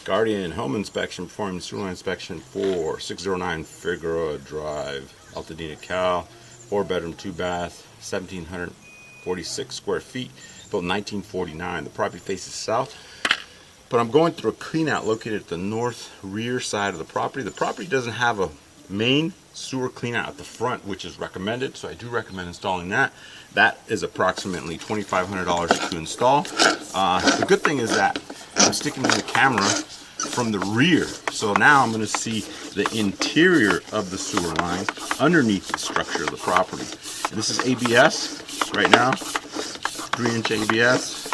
Guardian Home Inspection, performing sewer line inspection for 609 Figueroa Drive, Altadena, Cal. 4-bedroom, 2-bath, 1,746 square feet, built 1949. The property faces south, but I'm going through a cleanout located at the north rear side of the property. The property doesn't have a main sewer cleanout at the front, which is recommended, so I do recommend installing that. That is approximately $2,500 to install. The good thing is that I'm sticking in the camera from the rear, so now I'm going to see the interior of the sewer line underneath the structure of the property. And this is ABS right now, 3-inch ABS.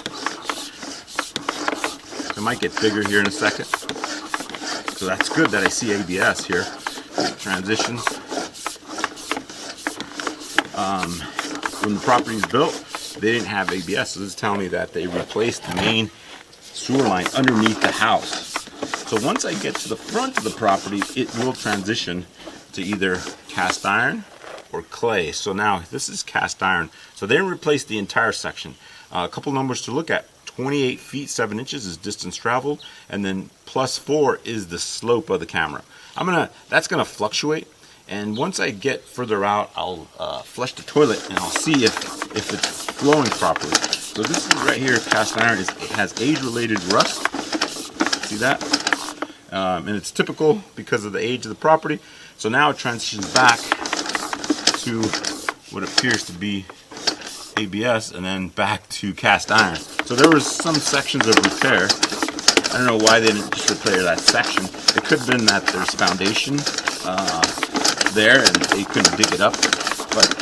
It might get bigger here in a second, so that's good that I see ABS here. Transition. When the property is built, they didn't have ABS, so this is telling me that they replaced the main sewer line underneath the house. So once I get to the front of the property, it will transition to either cast iron or clay. So now this is cast iron. So they didn't replace the entire section. A couple numbers to look at. 28 feet 7 inches is distance traveled, and then +4 is the slope of the camera. That's gonna fluctuate, and once I get further out, I'll flush the toilet and I'll see if it's flowing properly. So this is right here, cast iron. It has age-related rust. See that? And it's typical because of the age of the property. So now it transitions back to what appears to be ABS and then back to cast iron. So there was some sections of repair. I don't know why they didn't just repair that section. It could have been that there's foundation there and they couldn't dig it up. But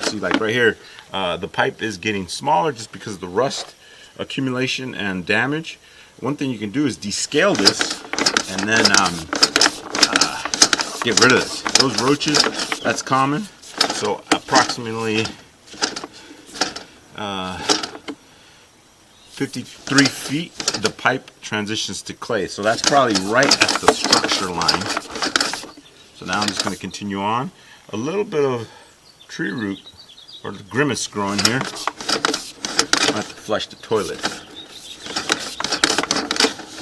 see, like right here, the pipe is getting smaller just because of the rust accumulation and damage. One thing you can do is descale this and then get rid of this. Those roaches, that's common. So approximately 53 feet, the pipe transitions to clay. So that's probably right at the structure line. So now I'm just going to continue on. A little bit of tree root or the grimace growing here. I have to flush the toilet.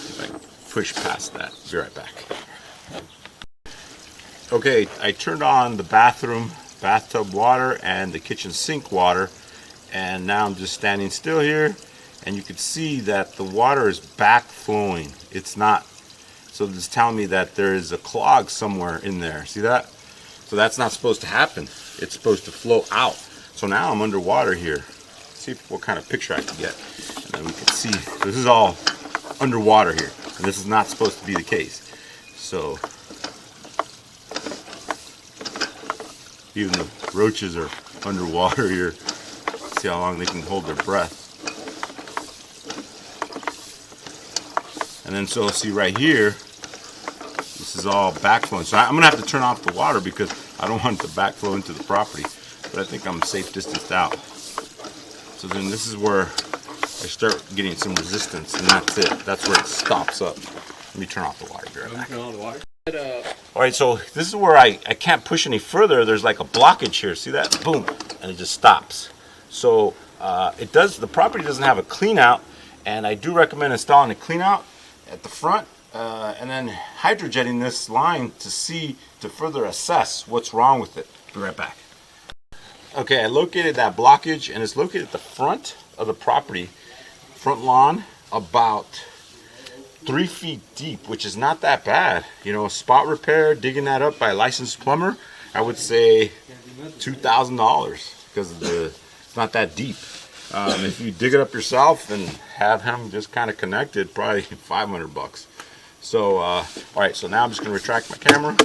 If I can push past that. Be right back. Okay, I turned on the bathtub water and the kitchen sink water, and now I'm just standing still here, and you can see that the water is backflowing. It's not, so this is telling me that there is a clog somewhere in there. See that? So that's not supposed to happen. It's supposed to flow out. So now I'm underwater here. See what kind of picture I can get, and then we can see this is all underwater here, and this is not supposed to be the case. So even the roaches are underwater here. See how long they can hold their breath. And then so see right here, this is all backflowing. So I'm gonna have to turn off the water because I don't want it to backflow into the property. But I think I'm safe distanced out. So then this is where I start getting some resistance, and that's it. That's where it stops up. Let me turn off the water. Be right back. Turn on the water. Alright, so this is where I can't push any further. There's like a blockage here. See that? Boom. And it just stops. So the property doesn't have a clean out, and I do recommend installing a clean out at the front and then hydrojetting this line to further assess what's wrong with it. Be right back. Okay, I located that blockage, and it's located at the front of the property, front lawn, about 3 feet deep, which is not that bad. You know, spot repair, digging that up by a licensed plumber, I would say $2,000 because it's not that deep. If you dig it up yourself and have him just kind of connected, probably $500. So, all right, so now I'm just going to retract my camera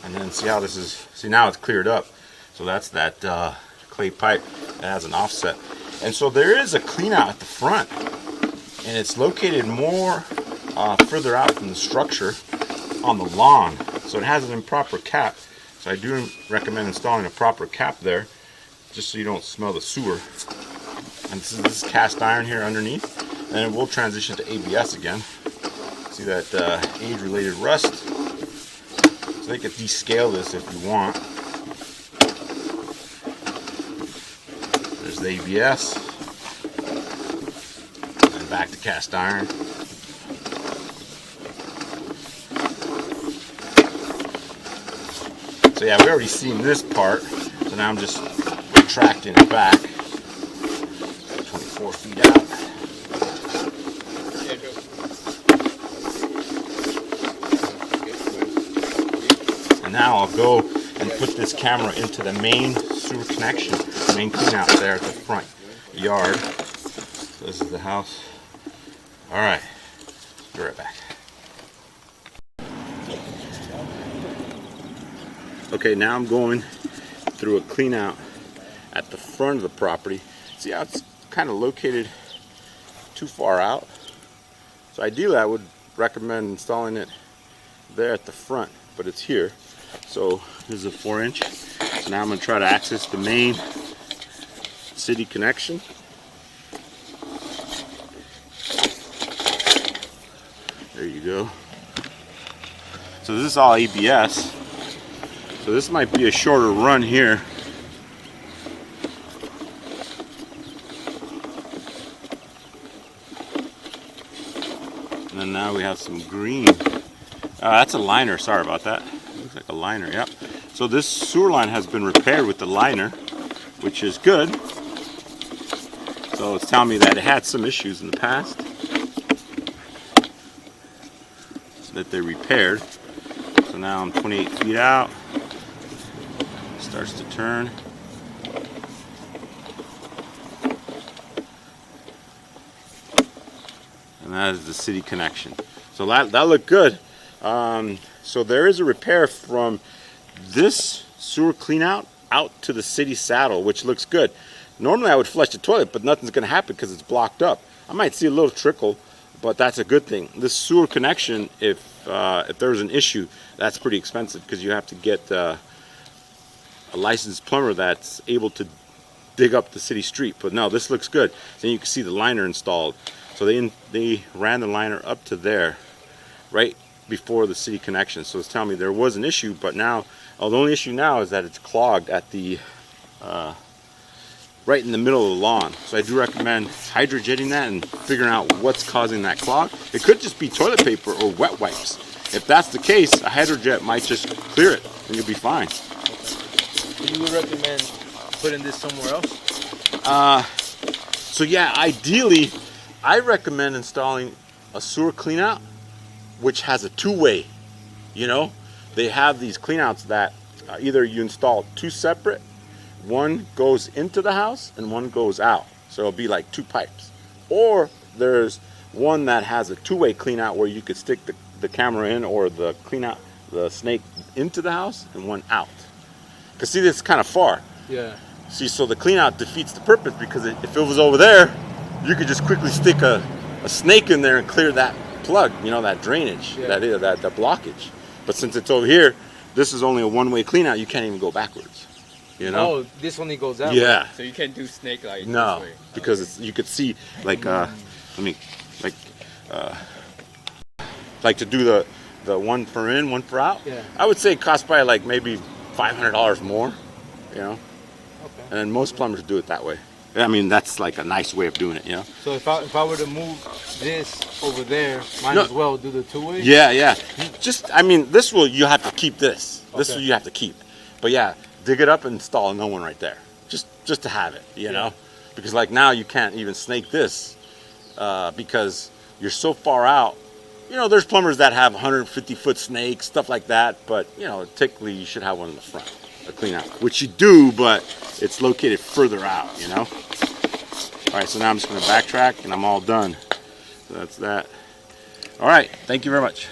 and then see how this is. See, now it's cleared up. So that's that clay pipe that has an offset. And so there is a clean out at the front, and it's located more further out from the structure on the lawn. So it has an improper cap. So I do recommend installing a proper cap there, just so you don't smell the sewer. And this is cast iron here underneath, and it will transition to ABS again. See that age-related rust? So they could descale this if you want. There's the ABS, and back to cast iron. So yeah, we already seen this part. So now I'm just retracting it back. 24 feet out. And now I'll go and put this camera into the main sewer connection, the main clean out there at the front yard. So this is the house. All right, be right back. Okay, now I'm going through a clean out at the front of the property. See how it's kind of located too far out? So ideally I would recommend installing it there at the front, but it's here. So this is a 4-inch. So now I'm going to try to access the main city connection. There you go. So this is all ABS. So this might be a shorter run here. And then now we have some green. That's a liner, sorry about that. Looks like a liner, yep. So this sewer line has been repaired with the liner, which is good. So it's telling me that it had some issues in the past that they repaired. So now I'm 28 feet out. Starts to turn. And that is the city connection. So that looked good. So there is a repair from this sewer clean out to the city saddle, which looks good. Normally I would flush the toilet, but nothing's going to happen because it's blocked up. I might see a little trickle, but that's a good thing. This sewer connection, if there's an issue, that's pretty expensive because you have to get a licensed plumber that's able to dig up the city street. But no, this looks good. Then you can see the liner installed. So they ran the liner up to there, right before the city connection. So it's telling me there was an issue, but now, the only issue now is that it's clogged at the right in the middle of the lawn. So I do recommend hydrojetting that and figuring out what's causing that clog. It could just be toilet paper or wet wipes. If that's the case, a hydrojet might just clear it and you'll be fine. Okay. You would recommend putting this somewhere else? So yeah, ideally, I recommend installing a sewer cleanout which has a two-way. You know, they have these cleanouts that either you install two separate, one goes into the house and one goes out, so it'll be like two pipes, or there's one that has a two-way cleanout where you could stick the camera in or the cleanout, the snake into the house and one out. Because see, this is kind of far. Yeah. See, so the cleanout defeats the purpose, because if it was over there, you could just quickly stick a snake in there and clear that plug, you know, that drainage, that blockage. But since it's over here, this is only a one-way cleanout. You can't even go backwards. You know? Oh, this only goes out. Yeah. Way. So you can't do snake like no, this way. because it's, you could see like like to do the one for in, one for out. Yeah. I would say it costs probably like maybe $500 more. You know. Okay. And then most plumbers do it that way. I mean, that's like a nice way of doing it, you know. So if I were to move this over there, might as well do the two-way. Yeah, yeah. I mean, this will, you have to keep this. This Okay. will you have to keep. But yeah, dig it up and install another one right there, just to have it, you know. Because like now you can't even snake this because you're so far out. You know, there's plumbers that have 150-foot snakes, stuff like that. But you know, typically you should have one in the front, a clean out, which you do, but it's located further out, you know. All right, so now I'm just going to backtrack and I'm all done. So that's that. All right, thank you very much.